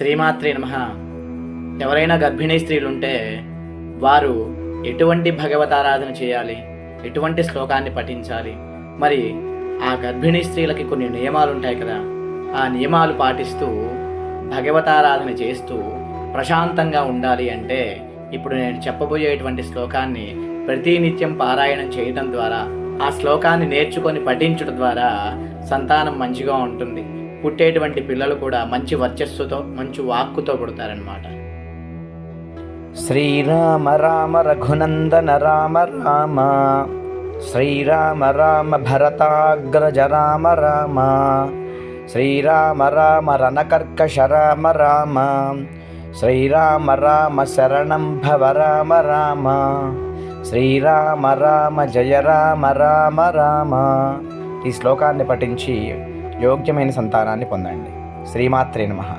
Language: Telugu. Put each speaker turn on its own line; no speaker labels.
శ్రీమాత్రే నమః. ఎవరైనా గర్భిణీ స్త్రీలుంటే వారు ఎటువంటి భగవతారాధన చేయాలి, ఎటువంటి శ్లోకాన్ని పఠించాలి, మరి ఆ గర్భిణీ స్త్రీలకి కొన్ని నియమాలు ఉంటాయి కదా, ఆ నియమాలు పాటిస్తూ భగవతారాధన చేస్తూ ప్రశాంతంగా ఉండాలి అంటే ఇప్పుడు నేను చెప్పబోయేటువంటి శ్లోకాన్ని ప్రతినిత్యం పారాయణం చేయడం ద్వారా, ఆ శ్లోకాన్ని నేర్చుకొని పఠించడం ద్వారా సంతానం మంచిగా ఉంటుంది. పుట్టేటువంటి పిల్లలు కూడా మంచి వర్చస్సుతో, మంచి వాక్కుతో పుడతారనమాట.
శ్రీరామ రామ రఘునందన రామ రామ, శ్రీరామ రామ భరతాగ్రజ రామ రామ, శ్రీరామ రామ రణకర్కశ రామ రామ, శ్రీరామ రామ శరణం భవ రామ రామ, శ్రీరామ రామ జయ రామ రామ రామ. ఈ శ్లోకాన్ని పఠించి యోగ్యమైన సంతానాన్ని పొందండి. శ్రీమాత్రే నమః.